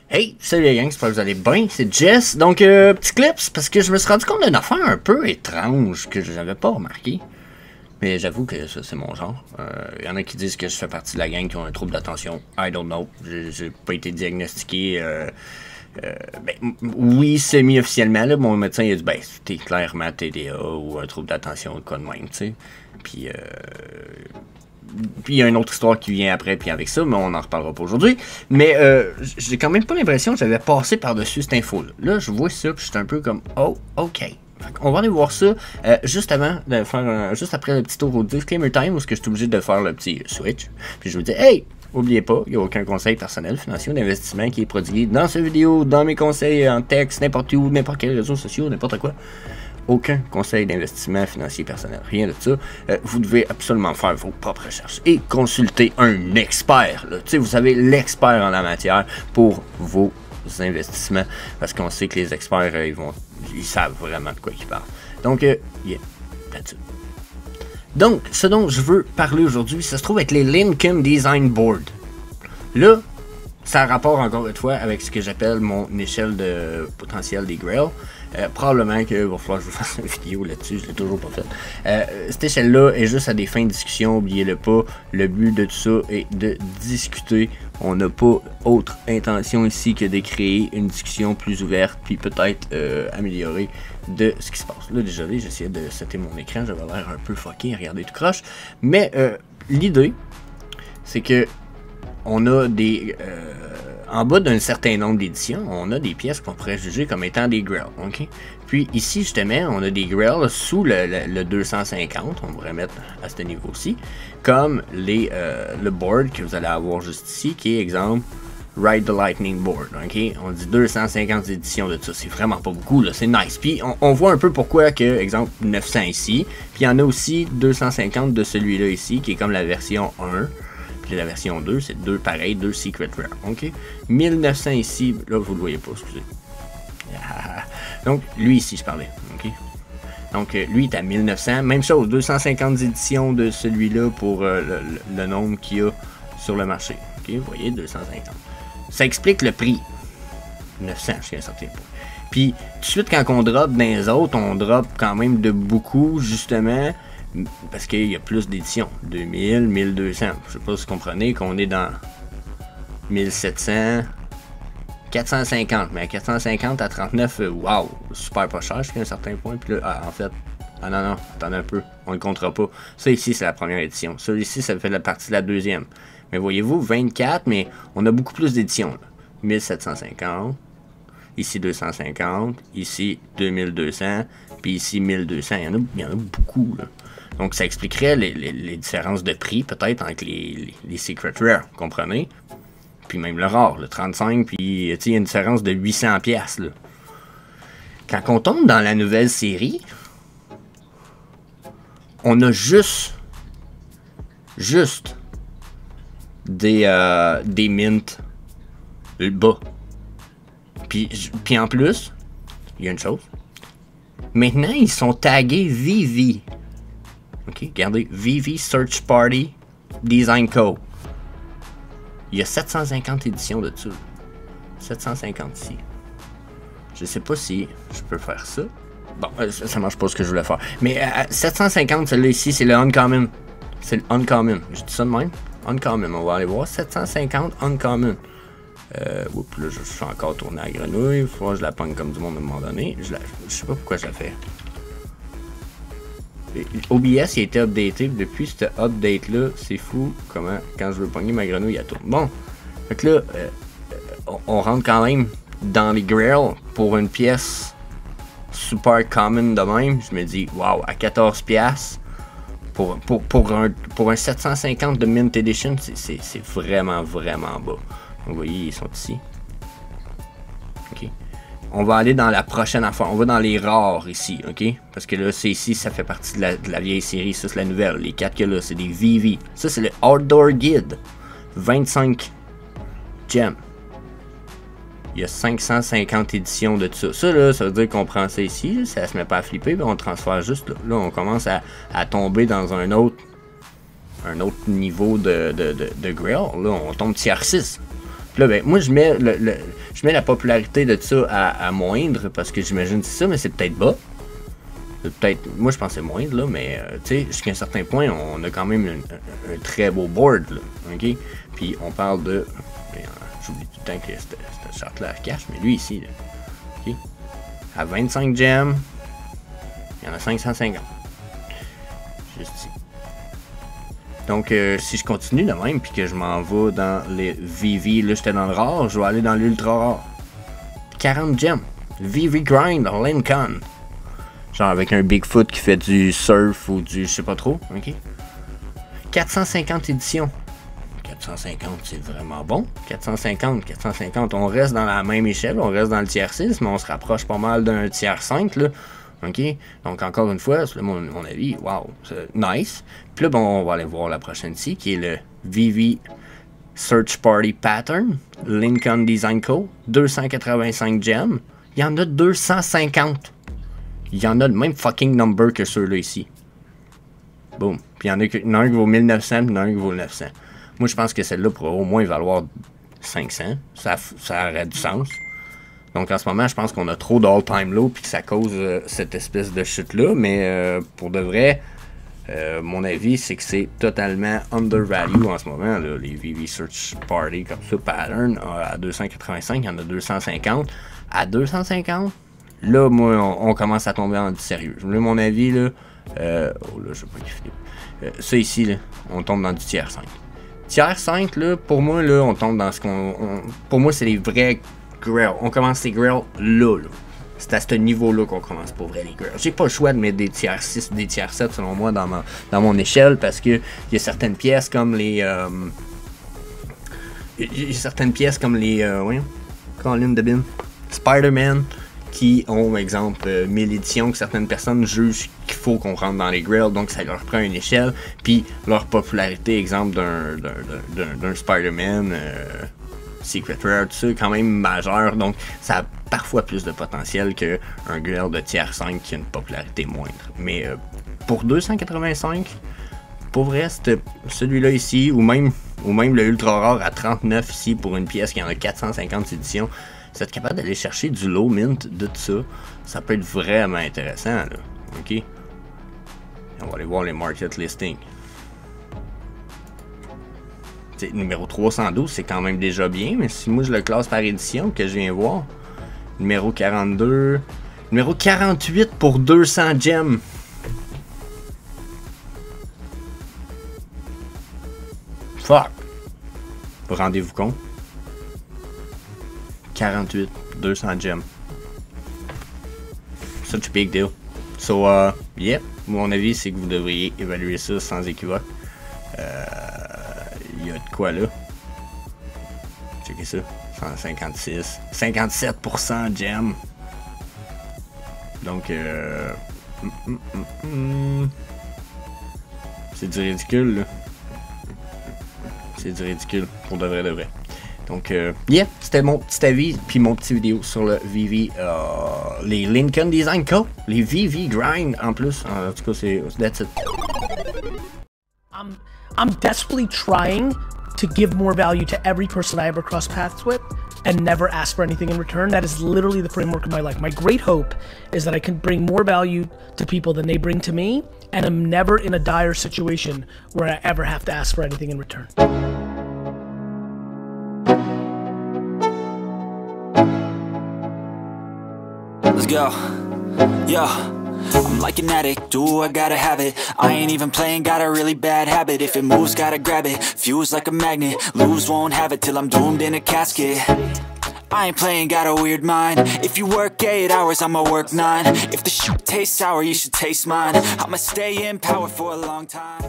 Hey, salut les gangs, j'espère que vous allez bien, c'est Jess. Donc, petit clips, parce que je me suis rendu compte d'une affaire un peu étrange que je n'avais pas remarqué. Mais j'avoue que ça, c'est mon genre. Y en a qui disent que je fais partie de la gang qui ont un trouble d'attention. I don't know. J'ai pas été diagnostiqué. Oui, semi-officiellement, là, mon médecin il a dit, ben, t'es clairement TDA ou un trouble d'attention, quoi de même, tu sais. Puis, il y a une autre histoire qui vient après, puis avec ça, mais on n'en reparlera pas aujourd'hui. Mais j'ai quand même pas l'impression que j'avais passé par-dessus cette info-là. Là, je vois ça, puis je suis un peu comme, oh, ok. On va aller voir ça juste avant de faire juste après le petit tour au disclaimer time où je suis obligé de faire le petit switch. Puis je vous dis, hey, n'oubliez pas, il n'y a aucun conseil personnel, financier ou d'investissement qui est prodigué dans cette vidéo, dans mes conseils en texte, n'importe où, n'importe quel réseau social, n'importe quoi. Aucun conseil d'investissement financier personnel, rien de ça. Vous devez absolument faire vos propres recherches et consulter un expert. Tu sais, vous savez, l'expert en la matière pour vos investissements, parce qu'on sait que les experts, ils savent vraiment de quoi ils parlent. Donc, yeah, that's it. Donc, ce dont je veux parler aujourd'hui, ça se trouve être les Lincoln Design Board. Là, ça a rapport encore une fois avec ce que j'appelle mon échelle de potentiel des Grail. Probablement qu'il va falloir que je vous fasse une vidéo là-dessus, je l'ai toujours pas fait. Cette échelle-là est juste à des fins de discussion, oubliez-le pas. Le but de tout ça est de discuter. On n'a pas autre intention ici que de créer une discussion plus ouverte, puis peut-être améliorer de ce qui se passe. Là, désolé, j'essayais de setter mon écran, j'avais l'air un peu fucké, regardez tout croche. Mais l'idée, c'est que on a des... en bas d'un certain nombre d'éditions, on a des pièces qu'on pourrait juger comme étant des Grail, ok? Puis ici, justement, on a des Grail sous le 250, on pourrait mettre à ce niveau-ci, comme le board que vous allez avoir juste ici, qui est, exemple, Ride the Lightning Board, ok? On dit 250 éditions de ça, c'est vraiment pas beaucoup, là, c'est nice. Puis on voit un peu pourquoi que, exemple, 900 ici, puis il y en a aussi 250 de celui-là ici, qui est comme la version 1. Puis la version 2, c'est 2 pareil, 2 Secret Rare, ok? 1900 ici, là vous le voyez pas, excusez. Donc, lui ici, je parlais, ok? Donc, lui est à 1900, même chose, 250 éditions de celui-là pour le nombre qu'il y a sur le marché, ok? Vous voyez, 250. Ça explique le prix. 900, jusqu'à un certain point. Puis, tout de suite, quand on drop dans les autres, on drop quand même de beaucoup, justement, parce qu'il y a plus d'éditions, 2000, 1200, je sais pas si vous comprenez qu'on est dans 1700, 450, mais à 450 à 39, waouh, super pas cher jusqu'à un certain point, puis là, en fait, non, attendez un peu, on le comptera pas, ça ici c'est la première édition, ça ici ça fait la partie de la deuxième, mais voyez-vous, 24, mais on a beaucoup plus d'éditions, 1750, ici 250, ici 2200, puis ici 1200, il y en a beaucoup, là. Donc, ça expliquerait les différences de prix, peut-être, entre les Secret Rare, vous comprenez? Puis même le rare, le 35, puis, il y a une différence de 800 pièces là. Quand on tombe dans la nouvelle série, on a juste des mints bas. Puis en plus, il y a une chose. Maintenant, ils sont tagués VV. Ok, regardez, VV Search Party Design Co. Il y a 750 éditions de dessus. 750 ici. Je sais pas si je peux faire ça. Bon, ça marche pas ce que je voulais faire. Mais 750, celui-là ici, c'est le Uncommon. C'est le Uncommon. Je dis ça de même. Uncommon, on va aller voir. 750 Uncommon. Oups, là, je suis encore tourné à la grenouille. Il faut que je la pogne comme du monde à un moment donné. Je sais pas pourquoi je la fais. OBS il a été updaté, depuis ce update là, c'est fou comment quand je veux pogner ma grenouille elle tourne. Bon, fait que là, on rentre quand même dans les Grail pour une pièce super common de même. Je me dis, waouh, à 14$ pour un 750 de Mint Edition, c'est vraiment bas. Vous voyez, ils sont ici. Ok. On va aller dans la prochaine affaire. On va dans les rares ici, ok? Parce que là, c'est ici, ça fait partie de la vieille série. Ça, c'est la nouvelle. Les 4 que là, c'est des VV. Ça, c'est le Outdoor Guide. 25 gems. Il y a 550 éditions de tout ça. Ça, là, ça veut dire qu'on prend ça ici. Là, ça se met pas à flipper. Ben, on transfère juste là. Là, on commence à tomber dans un autre niveau de Grail. Là, on tombe tier 6. Puis là, ben, moi, je mets je mets la popularité de ça à moindre, parce que j'imagine que c'est ça, mais c'est peut-être bas. Peut-être, moi je pensais moindre, là, mais tu sais, jusqu'à un certain point, on a quand même un très beau board, là, ok? Puis on parle de, j'oublie tout le temps que cette charte-là cache, mais lui ici, là, ok? À 25 gems, il y en a 550. Juste ici. Donc, si je continue de même, puis que je m'en vais dans les VV, là j'étais dans le rare, je vais aller dans l'ultra rare. 40 gems, VV Grind, Lincoln. Genre avec un Bigfoot qui fait du surf ou du je sais pas trop, ok? 450 éditions. 450, c'est vraiment bon. 450, on reste dans la même échelle, on reste dans le tiers 6, mais on se rapproche pas mal d'un tiers 5, là. Ok? Donc encore une fois, c'est mon avis, wow, c'est nice. Puis là, bon, on va aller voir la prochaine ici, qui est le VV Search Party Pattern, Lincoln Design Co. 285 gems. Il y en a 250. Il y en a le même fucking number que ceux-là ici. Boom. Puis il y en a un qui vaut 1900, puis il y en a un qui vaut 900. Moi, je pense que celle-là pourrait au moins valoir 500. Ça aurait du sens. Donc en ce moment, je pense qu'on a trop d'all-time low, puis que ça cause cette espèce de chute-là. Mais pour de vrai, mon avis, c'est que c'est totalement undervalue en ce moment. Là, les VV Search Party comme ça, Pattern, à 285, il y en a 250. À 250, là, moi, on commence à tomber en du sérieux. Là, mon avis, là, oh là, je sais pas qui flippe. Ça ici, là, on tombe dans du tiers 5. Tiers 5, là, pour moi, là, on tombe dans ce qu'on... Pour moi, c'est les vrais grails. On commence les grails là. C'est à ce niveau-là qu'on commence pour vrai les grails. J'ai pas le choix de mettre des tiers 6 ou des tiers 7, selon moi, dans mon échelle, parce que il y a certaines pièces comme les... Il y a certaines pièces comme les... voyons, Colin de Bin, Spider-Man, qui ont, par exemple, 1000 éditions, que certaines personnes jugent qu'il faut qu'on rentre dans les grails, donc ça leur prend une échelle, puis leur popularité, exemple, d'un Spider-Man, Secret Rare, tout ça, est quand même majeur, donc ça a parfois plus de potentiel qu'un grail de tiers 5 qui a une popularité moindre. Mais pour 285, pour vrai, celui-là ici, ou même le ultra rare à 39 ici, pour une pièce qui en a 450 éditions, si vous êtes capable d'aller chercher du low mint de tout ça, ça peut être vraiment intéressant, là. Ok? On va aller voir les market listings. T'sais, numéro 312, c'est quand même déjà bien, mais si moi je le classe par édition, que je viens voir, numéro 42, numéro 48 pour 200 gems. Fuck! Rendez-vous compte? 48, 200 gems. Such a big deal. So, yeah, mon avis, c'est que vous devriez évaluer ça sans équivoque. Il y a de quoi là? Checkez ça. 156. 57% gem. Donc, c'est du ridicule, là. C'est du ridicule, pour de vrai. Donc, yeah, c'était mon petit avis, puis mon petit vidéo sur le VV, les Lincoln Design Co., les VV Grind en plus. En tout cas, c'est that's it. I'm desperately trying to give more value to every person I ever cross paths with and never ask for anything in return. That is literally the framework of my life. My great hope is that I can bring more value to people than they bring to me, and I'm never in a dire situation where I ever have to ask for anything in return. Let's go. Yo, I'm like an addict, ooh, I gotta have it. I ain't even playing, got a really bad habit. If it moves, gotta grab it. Fuse like a magnet, lose, won't have it till I'm doomed in a casket. I ain't playing, got a weird mind. If you work 8 hours, I'ma work 9. If the shit tastes sour, you should taste mine. I'ma stay in power for a long time.